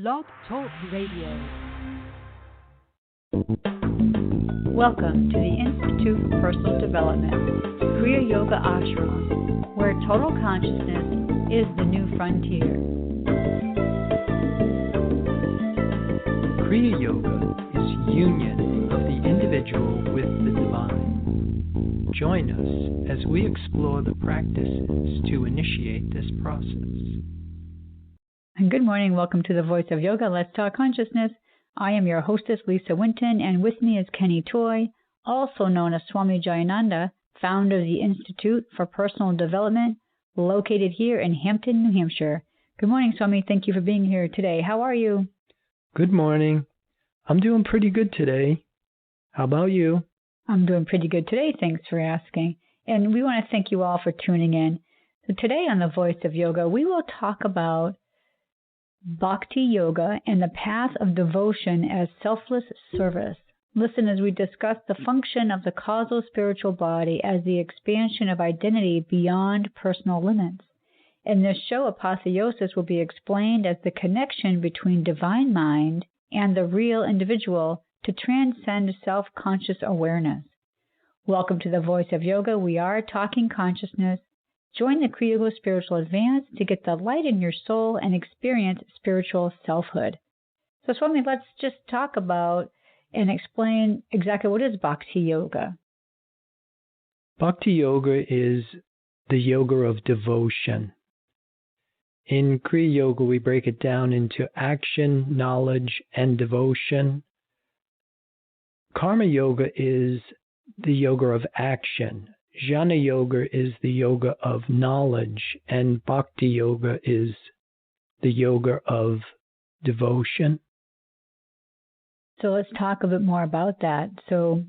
Blog Talk Radio. Welcome to the Institute for Personal Development, Kriya Yoga Ashram, where total consciousness is the new frontier. Kriya Yoga is union of the individual with the divine. Join us as we explore the practices to initiate this process. Good morning. Welcome to the Voice of Yoga. Let's Talk Consciousness. I am your hostess, Lisa Winton, and with me is Kenny Toy, also known as Swami Jayananda, founder of the Institute for Personal Development, located here in Hampton, New Hampshire. Good morning, Swami. Thank you for being here today. How are you? Good morning. I'm doing pretty good today. How about you? I'm doing pretty good today. Thanks for asking. And we want to thank you all for tuning in. So today on the Voice of Yoga, we will talk about Bakti Yoga and the path of devotion as selfless service. Listen as we discuss the function of the causal spiritual body as the expansion of identity beyond personal limits. In this show, Apotheosis will be explained as the connection between divine mind and the real individual to transcend self-conscious awareness. Welcome to the Voice of Yoga. We are talking consciousness. Join the Kriya Yoga Spiritual Advance to get the light in your soul and experience spiritual selfhood. So, Swami, let's just talk about and explain exactly what is Bakti Yoga. Bakti Yoga is the yoga of devotion. In Kriya Yoga, we break it down into action, knowledge, and devotion. Karma Yoga is the yoga of action. Jnana Yoga is the yoga of knowledge, and Bhakti Yoga is the yoga of devotion. So let's talk a bit more about that. So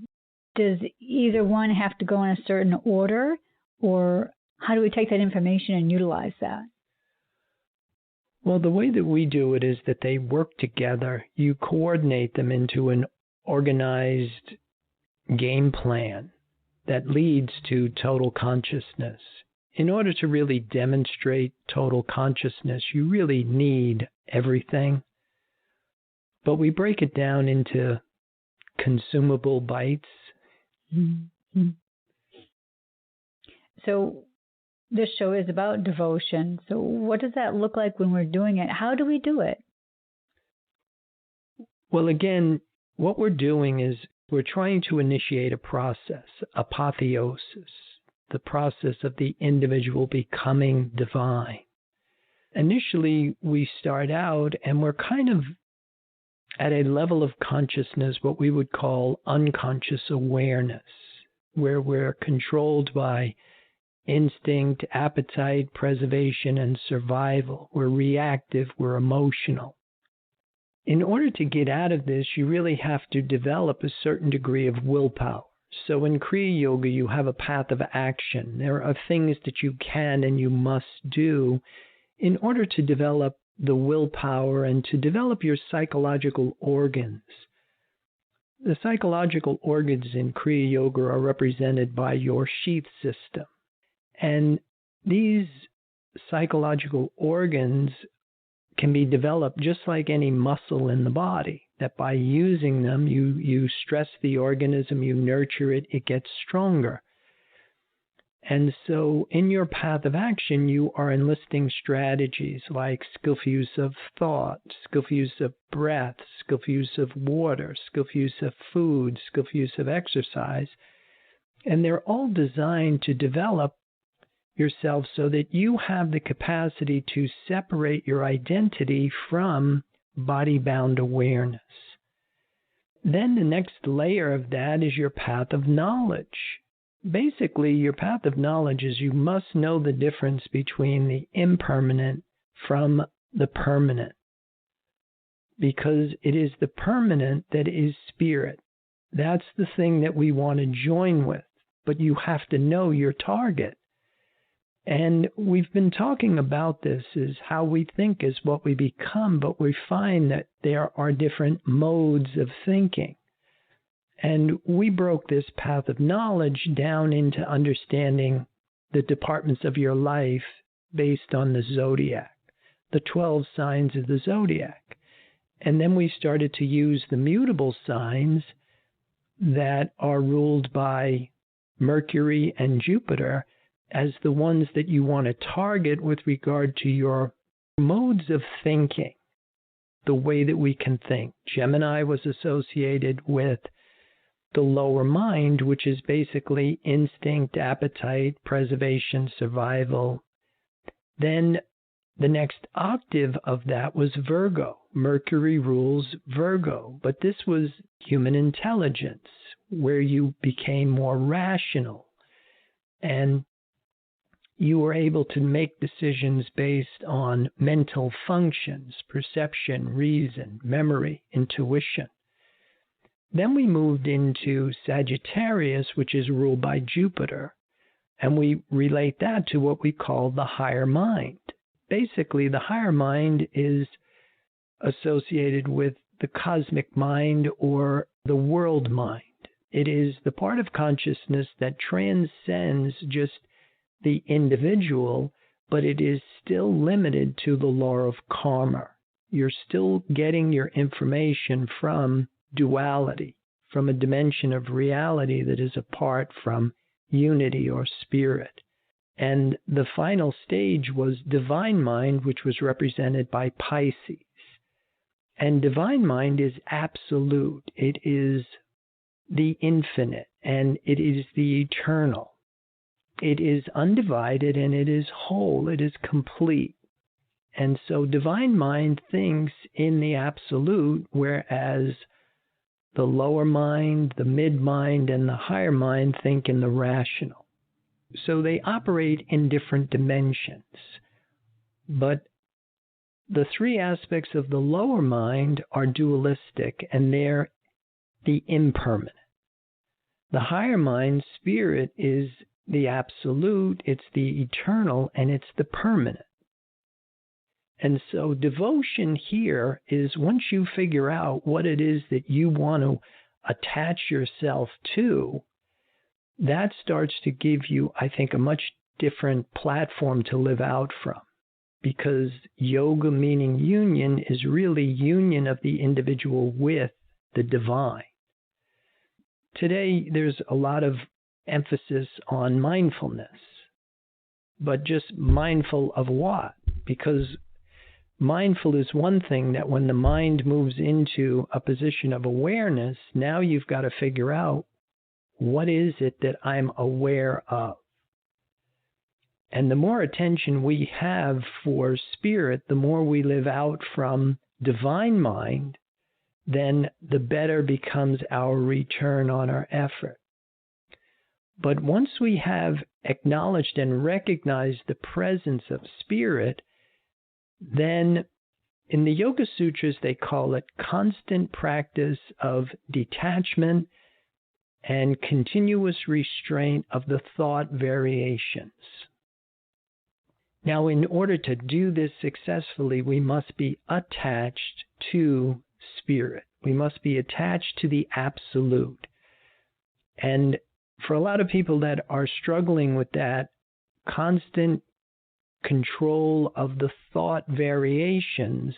does either one have to go in a certain order, or how do we take that information and utilize that? Well, the way that we do it is that they work together. You coordinate them into an organized game plan that leads to total consciousness. In order to really demonstrate total consciousness, you really need everything. But we break it down into consumable bites. Mm-hmm. So this show is about devotion. So what does that look like when we're doing it? How do we do it? Well, again, what we're doing is we're trying to initiate a process, apotheosis, the process of the individual becoming divine. Initially, we start out and we're kind of at a level of consciousness, what we would call unconscious awareness, where we're controlled by instinct, appetite, preservation, and survival. We're reactive, we're emotional. In order to get out of this, you really have to develop a certain degree of willpower. So in Kriya Yoga, you have a path of action. There are things that you can and you must do in order to develop the willpower and to develop your psychological organs. The psychological organs in Kriya Yoga are represented by your sheath system. And these psychological organs can be developed just like any muscle in the body, that by using them, you stress the organism, you nurture it, it gets stronger. And so in your path of action, you are enlisting strategies like skillful use of thought, skillful use of breath, skillful use of water, skillful use of food, skillful use of exercise. And they're all designed to develop yourself so that you have the capacity to separate your identity from body-bound awareness. Then the next layer of that is your path of knowledge. Basically, your path of knowledge is you must know the difference between the impermanent from the permanent, because it is the permanent that is spirit. That's the thing that we want to join with, but you have to know your target. And we've been talking about this, is how we think is what we become, but we find that there are different modes of thinking. And we broke this path of knowledge down into understanding the departments of your life based on the zodiac, the 12 signs of the zodiac. And then we started to use the mutable signs that are ruled by Mercury and Jupiter as the ones that you want to target with regard to your modes of thinking, the way that we can think. Gemini was associated with the lower mind, which is basically instinct, appetite, preservation, survival. Then the next octave of that was Virgo. Mercury rules Virgo, but this was human intelligence, where you became more rational and you were able to make decisions based on mental functions, perception, reason, memory, intuition. Then we moved into Sagittarius, which is ruled by Jupiter, and we relate that to what we call the higher mind. Basically, the higher mind is associated with the cosmic mind or the world mind. It is the part of consciousness that transcends just the individual, but it is still limited to the law of karma. You're still getting your information from duality, from a dimension of reality that is apart from unity or spirit. And the final stage was divine mind, which was represented by Pisces. And divine mind is absolute. It is the infinite, and it is the eternal. It is undivided, and it is whole. It is complete. And so divine mind thinks in the absolute, whereas the lower mind, the mid mind, and the higher mind think in the rational. So they operate in different dimensions. But the three aspects of the lower mind are dualistic, and they're the impermanent. The higher mind, spirit, is the absolute, it's the eternal, and it's the permanent. And so devotion here is once you figure out what it is that you want to attach yourself to, that starts to give you, I think, a much different platform to live out from. Because yoga, meaning union, is really union of the individual with the divine. Today, there's a lot of emphasis on mindfulness, but just mindful of what? Because mindful is one thing that when the mind moves into a position of awareness, now you've got to figure out what is it that I'm aware of. And the more attention we have for spirit, the more we live out from divine mind, then the better becomes our return on our effort. But once we have acknowledged and recognized the presence of spirit, then in the Yoga Sutras they call it constant practice of detachment and continuous restraint of the thought variations. Now, in order to do this successfully, we must be attached to spirit. We must be attached to the absolute. And for a lot of people that are struggling with that constant control of the thought variations,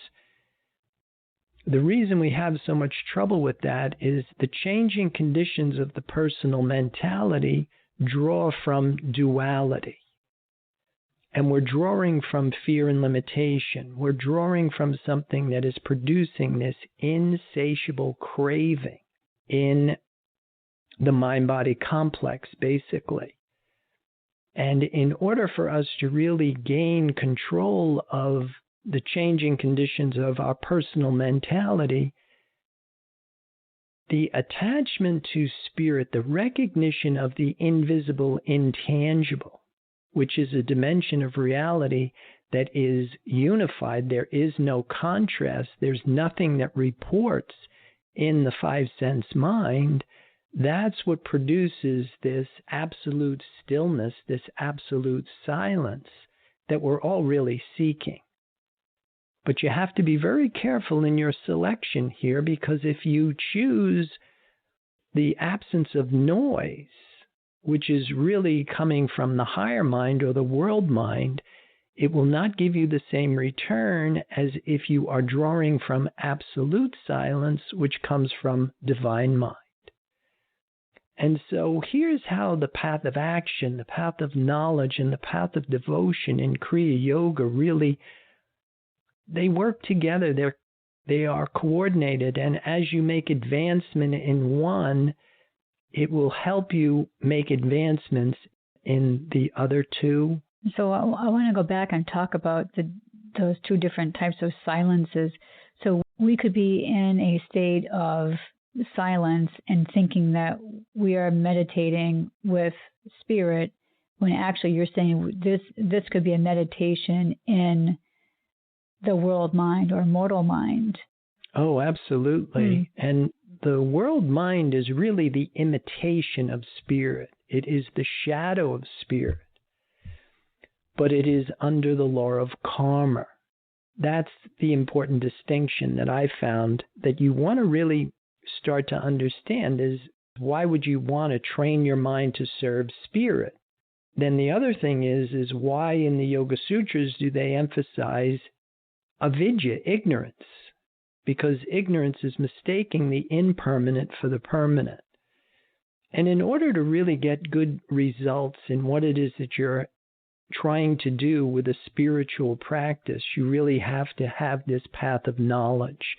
the reason we have so much trouble with that is the changing conditions of the personal mentality draw from duality. And we're drawing from fear and limitation. We're drawing from something that is producing this insatiable craving in the mind-body complex, basically. And in order for us to really gain control of the changing conditions of our personal mentality, the attachment to spirit, the recognition of the invisible, intangible, which is a dimension of reality that is unified. There is no contrast. There's nothing that reports in the five-sense mind. That's what produces this absolute stillness, this absolute silence that we're all really seeking. But you have to be very careful in your selection here, because if you choose the absence of noise, which is really coming from the higher mind or the world mind, it will not give you the same return as if you are drawing from absolute silence, which comes from divine mind. And so here's how the path of action, the path of knowledge, and the path of devotion in Kriya Yoga really, they work together. They are coordinated. And as you make advancement in one, it will help you make advancements in the other two. So I want to go back and talk about those two different types of silences. So we could be in a state of silence and thinking that we are meditating with spirit, when actually you're saying this could be a meditation in the world mind or mortal mind. Oh, absolutely. And the world mind is really the imitation of spirit. It is the shadow of spirit, but it is under the law of karma. That's the important distinction that I found that you want to really start to understand is, why would you want to train your mind to serve spirit? Then the other thing is why in the Yoga Sutras do they emphasize avidya, ignorance? Because ignorance is mistaking the impermanent for the permanent. And in order to really get good results in what it is that you're trying to do with a spiritual practice, you really have to have this path of knowledge.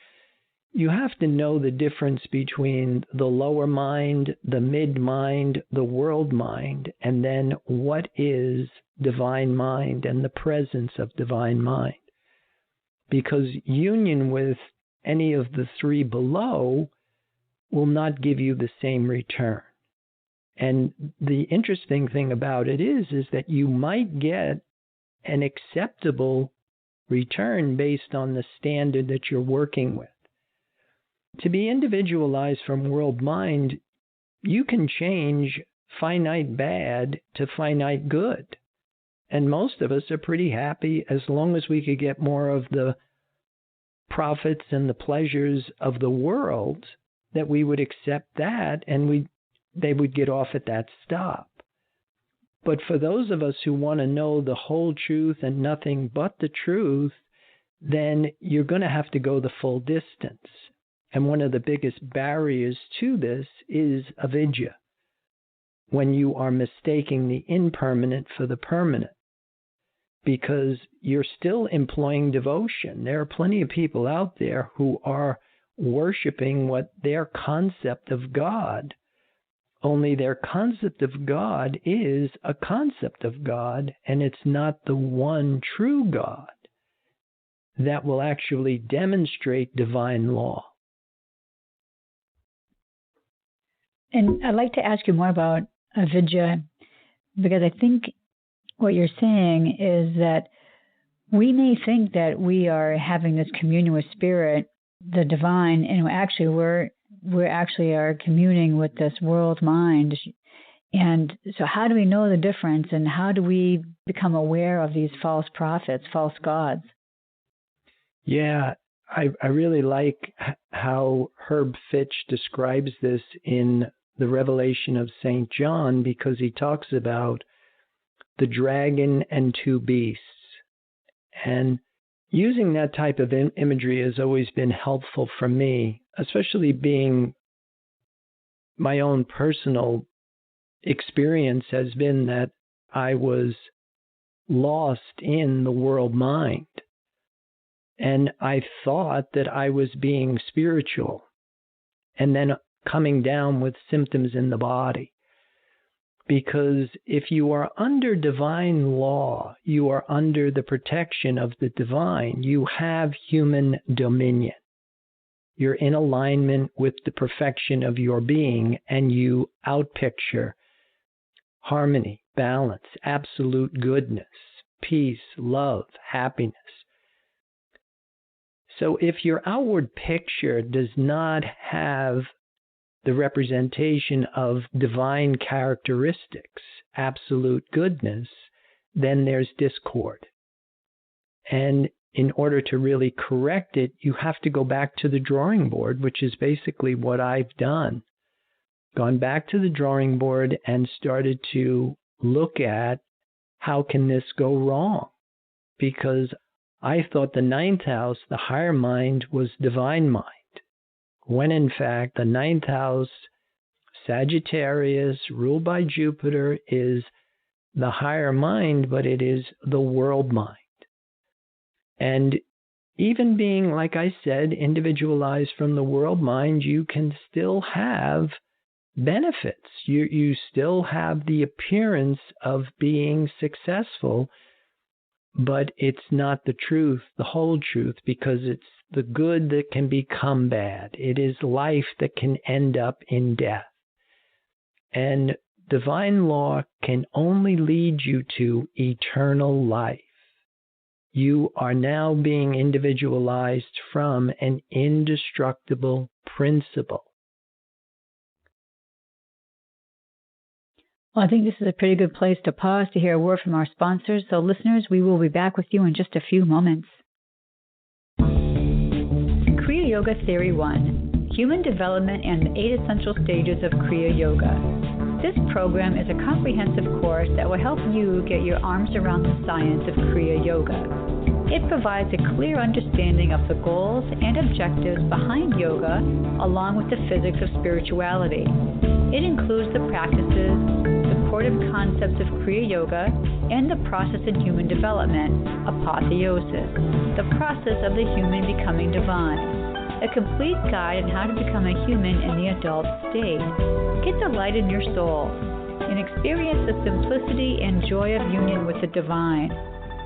You have to know the difference between the lower mind, the mid mind, the world mind, and then what is divine mind and the presence of divine mind. Because union with any of the three below will not give you the same return. And the interesting thing about it is that you might get an acceptable return based on the standard that you're working with. To be individualized from world mind, you can change finite bad to finite good. And most of us are pretty happy as long as we could get more of the profits and the pleasures of the world, that we would accept that and they would get off at that stop. But for those of us who want to know the whole truth and nothing but the truth, then you're going to have to go the full distance. And one of the biggest barriers to this is avidya, when you are mistaking the impermanent for the permanent, because you're still employing devotion. There are plenty of people out there who are worshiping what their concept of God, only their concept of God is a concept of God, and it's not the one true God that will actually demonstrate divine law. And I'd like to ask you more about avidya, because I think what you're saying is that we may think that we are having this communion with spirit, the divine, and actually we're actually are communing with this world mind. And so how do we know the difference, and how do we become aware of these false prophets, false gods? Yeah, I really like how Herb Fitch describes this in the Revelation of St. John, because he talks about the dragon and two beasts. And using that type of imagery has always been helpful for me, especially being my own personal experience has been that I was lost in the world mind. And I thought that I was being spiritual and then coming down with symptoms in the body. Because if you are under divine law, you are under the protection of the divine. You have human dominion. You're in alignment with the perfection of your being, and you outpicture harmony, balance, absolute goodness, peace, love, happiness. So if your outward picture does not have the representation of divine characteristics, absolute goodness, then there's discord. And in order to really correct it, you have to go back to the drawing board, which is basically what I've done. Gone back to the drawing board and started to look at how can this go wrong? because I thought the ninth house, the higher mind, was divine mind, when in fact the ninth house, Sagittarius, ruled by Jupiter, is the higher mind, but it is the world mind. And even being, like I said, individualized from the world mind, you can still have benefits. You still have the appearance of being successful, but it's not the truth, the whole truth, because it's the good that can become bad. It is life that can end up in death. And divine law can only lead you to eternal life. You are now being individualized from an indestructible principle. Well, I think this is a pretty good place to pause to hear a word from our sponsors. So, listeners, we will be back with you in just a few moments. Kriya Yoga Theory 1, Human Development and the 8 Essential Stages of Kriya Yoga. This program is a comprehensive course that will help you get your arms around the science of Kriya Yoga. It provides a clear understanding of the goals and objectives behind yoga, along with the physics of spirituality. It includes the practices, supportive concepts of Kriya Yoga, and the process in human development, Apotheosis, the process of the human becoming divine. A complete guide on how to become a human in the adult state. Get the light in your soul and experience the simplicity and joy of union with the divine.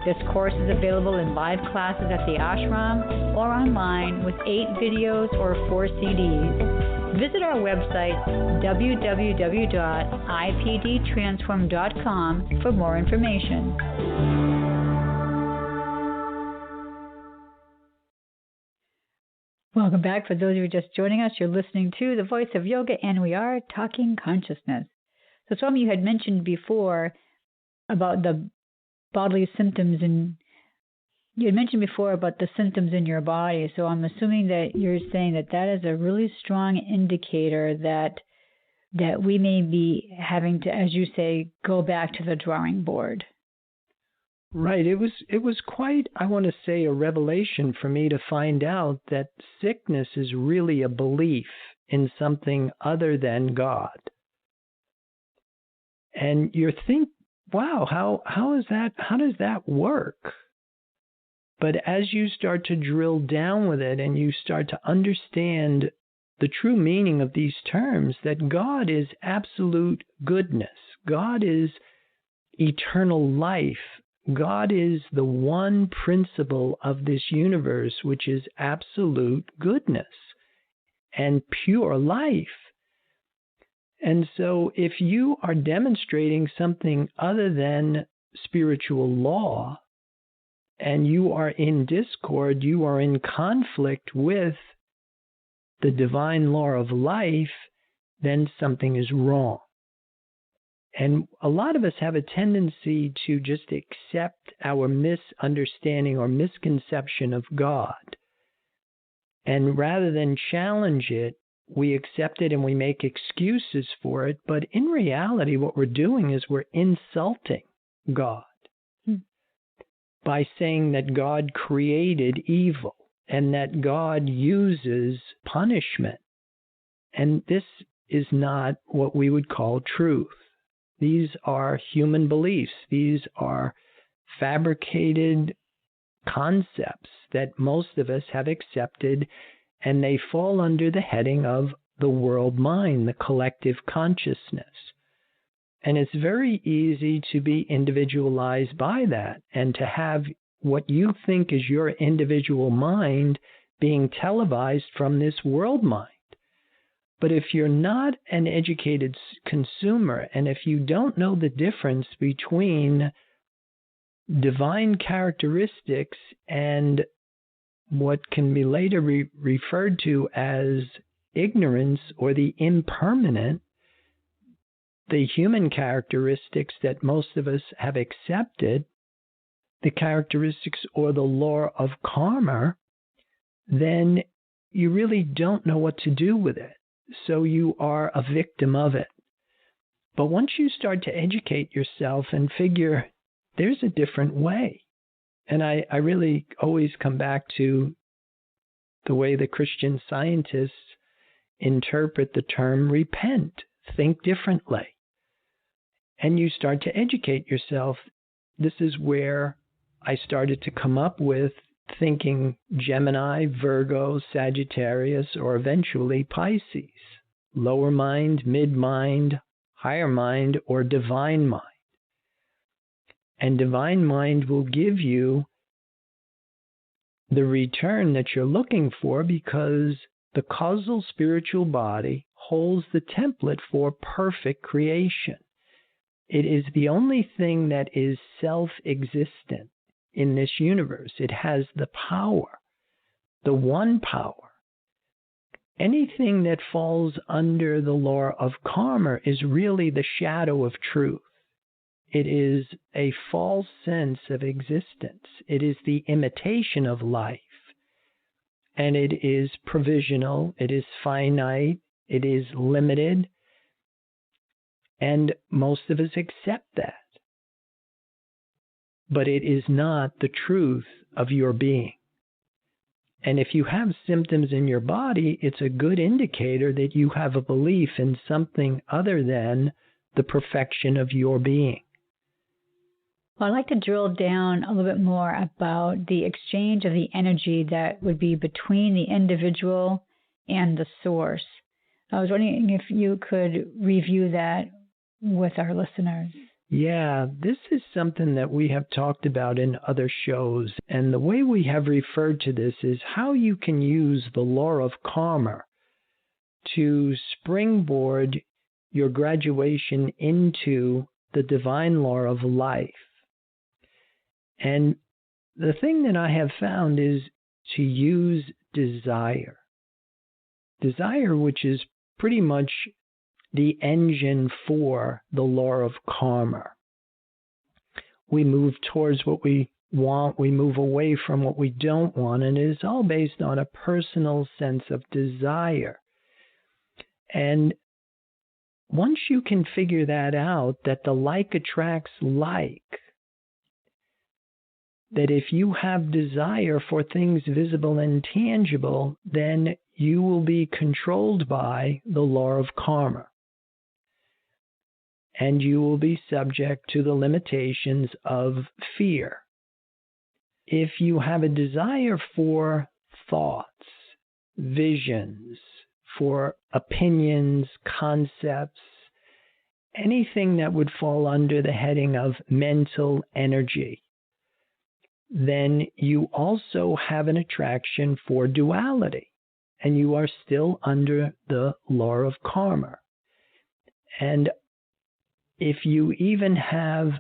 This course is available in live classes at the ashram or online with 8 videos or 4 CDs. Visit our website, www.ipdtransform.com, for more information. Welcome back. For those of you just joining us, you're listening to The Voice of Yoga, and we are talking consciousness. So, Swami, you had mentioned before about the bodily symptoms, and you had mentioned before about the symptoms in your body. So I'm assuming that you're saying that that is a really strong indicator that we may be having to, as you say, go back to the drawing board. Right. It was quite, I want to say, a revelation for me to find out that sickness is really a belief in something other than God. And you think, wow, how is that? How does that work? But as you start to drill down with it and you start to understand the true meaning of these terms, that God is absolute goodness. God is eternal life. God is the one principle of this universe, which is absolute goodness and pure life. And so if you are demonstrating something other than spiritual law, and you are in discord, you are in conflict with the divine law of life, then something is wrong. And a lot of us have a tendency to just accept our misunderstanding or misconception of God. And rather than challenge it, we accept it and we make excuses for it. But in reality, what we're doing is we're insulting God by saying that God created evil and that God uses punishment. And this is not what we would call truth. These are human beliefs. These are fabricated concepts that most of us have accepted, and they fall under the heading of the world mind, the collective consciousness. And it's very easy to be individualized by that and to have what you think is your individual mind being televised from this world mind. But if you're not an educated consumer, and if you don't know the difference between divine characteristics and what can be later referred to as ignorance or the impermanent, the human characteristics that most of us have accepted, the characteristics or the law of karma, then you really don't know what to do with it. So you are a victim of it. But once you start to educate yourself and figure there's a different way, And I really always come back to the way the Christian scientists interpret the term repent, think differently. And you start to educate yourself. This is where I started to come up with thinking Gemini, Virgo, Sagittarius, or eventually Pisces. Lower mind, mid-mind, higher mind, or divine mind. And divine mind will give you the return that you're looking for, because the causal spiritual body holds the template for perfect creation. It is the only thing that is self-existent in this universe. It has the power, the one power. Anything that falls under the law of karma is really the shadow of truth. It is a false sense of existence. It is the imitation of life. And it is provisional. It is finite. It is limited. And most of us accept that. But it is not the truth of your being. And if you have symptoms in your body, it's a good indicator that you have a belief in something other than the perfection of your being. Well, I'd like to drill down a little bit more about the exchange of the energy that would be between the individual and the source. I was wondering if you could review that with our listeners. Yeah, this is something that we have talked about in other shows. And the way we have referred to this is how you can use the law of karma to springboard your graduation into the divine law of life. And the thing that I have found is to use desire. Desire, which is pretty much the engine for the law of karma. We move towards what we want, we move away from what we don't want, and it is all based on a personal sense of desire. And once you can figure that out, that the like attracts like, that if you have desire for things visible and tangible, then you will be controlled by the law of karma. And you will be subject to the limitations of fear. If you have a desire for thoughts, visions, for opinions, concepts, anything that would fall under the heading of mental energy, then you also have an attraction for duality, and you are still under the law of karma. And if you even have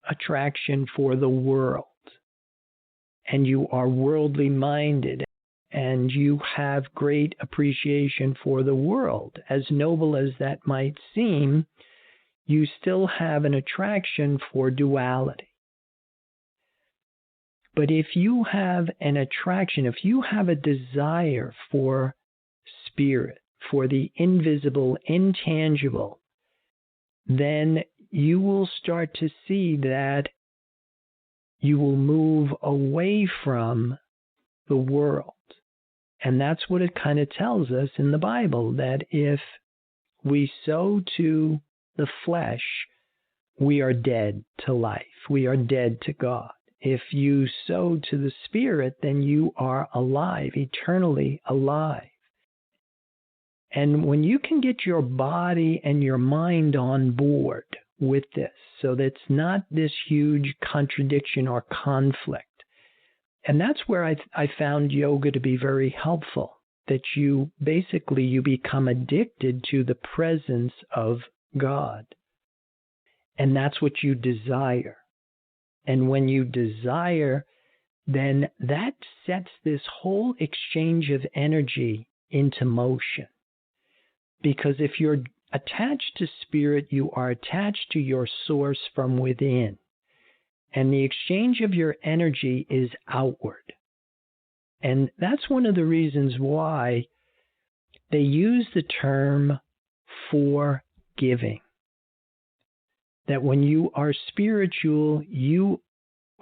attraction for the world, and you are worldly minded, and you have great appreciation for the world, as noble as that might seem, you still have an attraction for duality. But if you have an attraction, if you have a desire for spirit, for the invisible, intangible, then you will start to see that you will move away from the world. And that's what it kind of tells us in the Bible, that if we sow to the flesh, we are dead to life. We are dead to God. If you sow to the Spirit, then you are alive, eternally alive. And when you can get your body and your mind on board with this, so that it's not this huge contradiction or conflict, and that's where I found yoga to be very helpful, that you become addicted to the presence of God. And that's what you desire. And when you desire, then that sets this whole exchange of energy into motion. Because if you're attached to spirit, you are attached to your source from within. And the exchange of your energy is outward. And that's one of the reasons why they use the term forgiving. That when you are spiritual, you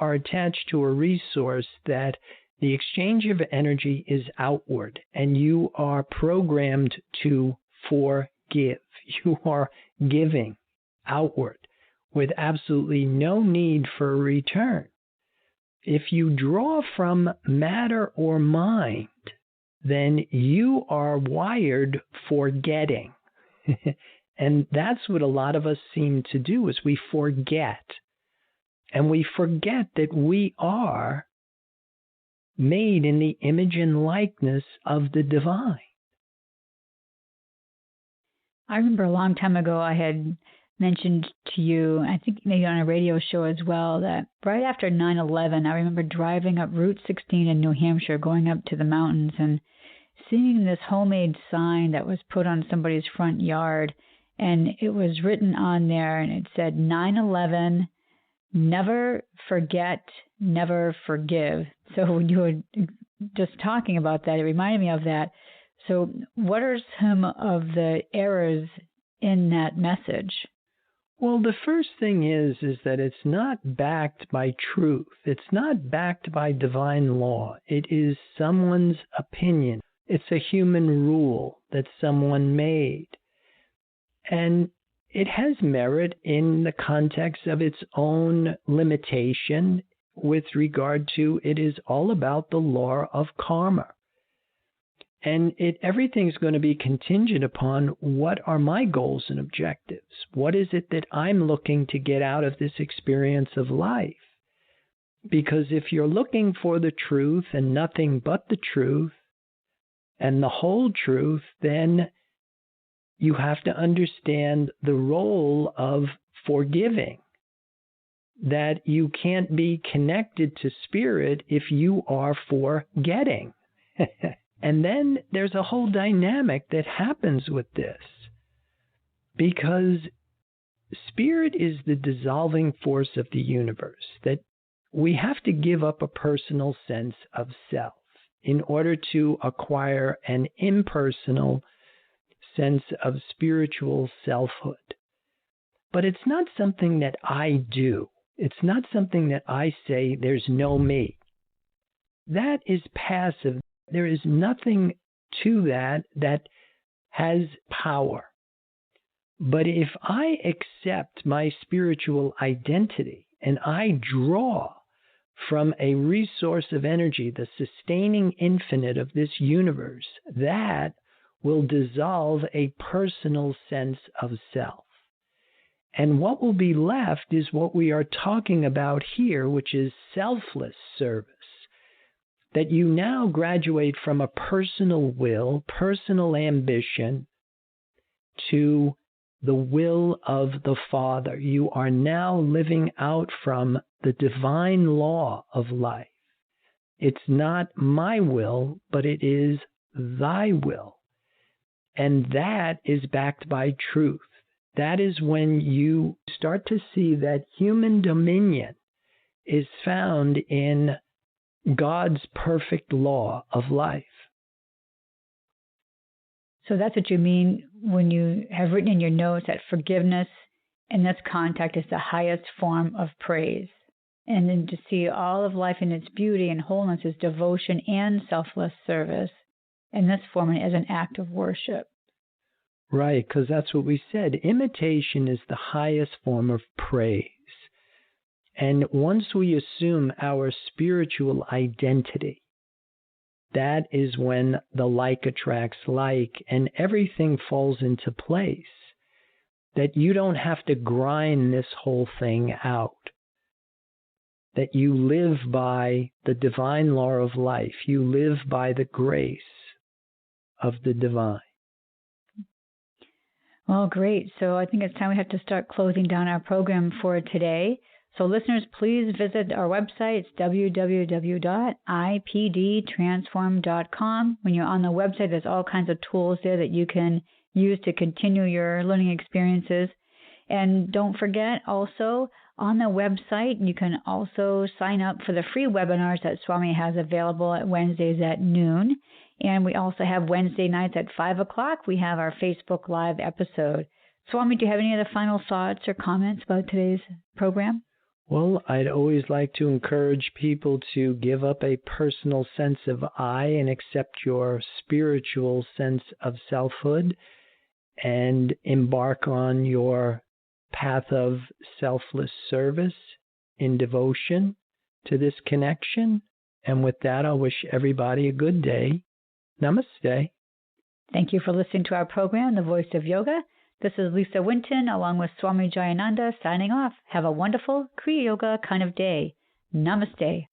are attached to a resource that the exchange of energy is outward, and you are programmed to forgive. You are giving outward with absolutely no need for a return. If you draw from matter or mind, then you are wired for getting. And that's what a lot of us seem to do, is we forget. And we forget that we are made in the image and likeness of the divine. I remember a long time ago I had mentioned to you, I think maybe on a radio show as well, that right after 9/11, I remember driving up Route 16 in New Hampshire, going up to the mountains and seeing this homemade sign that was put on somebody's front yard. And it was written on there, and it said 9/11, never forget, never forgive. So when you were just talking about that, it reminded me of that. So what are some of the errors in that message? Well, the first thing is that it's not backed by truth. It's not backed by divine law. It is someone's opinion. It's a human rule that someone made. And it has merit in the context of its own limitation with regard to it is all about the law of karma. And everything's going to be contingent upon what are my goals and objectives. What is it that I'm looking to get out of this experience of life? Because if you're looking for the truth and nothing but the truth and the whole truth, then you have to understand the role of forgiving, that you can't be connected to spirit if you are forgetting. And then there's a whole dynamic that happens with this, because spirit is the dissolving force of the universe, that we have to give up a personal sense of self in order to acquire an impersonal sense of spiritual selfhood. But it's not something that I do. It's not something that I say, there's no me. That is passive. There is nothing to that has power. But if I accept my spiritual identity and I draw from a resource of energy, the sustaining infinite of this universe, that will dissolve a personal sense of self. And what will be left is what we are talking about here, which is selfless service. That you now graduate from a personal will, personal ambition, to the will of the Father. You are now living out from the divine law of life. It's not my will, but it is thy will. And that is backed by truth. That is when you start to see that human dominion is found in God's perfect law of life. So that's what you mean when you have written in your notes that forgiveness in this context is the highest form of praise. And then to see all of life in its beauty and wholeness is devotion and selfless service. And this form as an act of worship. Right, because that's what we said. Imitation is the highest form of praise. And once we assume our spiritual identity, that is when the like attracts like and everything falls into place. That you don't have to grind this whole thing out. That you live by the divine law of life. You live by the grace of the divine. Well, great. So I think it's time we have to start closing down our program for today. So listeners, please visit our website. It's www.ipdtransform.com. When you're on the website, there's all kinds of tools there that you can use to continue your learning experiences. And don't forget, also, on the website, you can also sign up for the free webinars that Swami has available at Wednesdays at noon. And we also have Wednesday nights at 5 o'clock. We have our Facebook Live episode. Swami, do you have any other final thoughts or comments about today's program? Well, I'd always like to encourage people to give up a personal sense of I and accept your spiritual sense of selfhood and embark on your path of selfless service in devotion to this connection. And with that, I'll wish everybody a good day. Namaste. Thank you for listening to our program, The Voice of Yoga. This is Lisa Winton, along with Swami Jayananda, signing off. Have a wonderful Kriya Yoga kind of day. Namaste.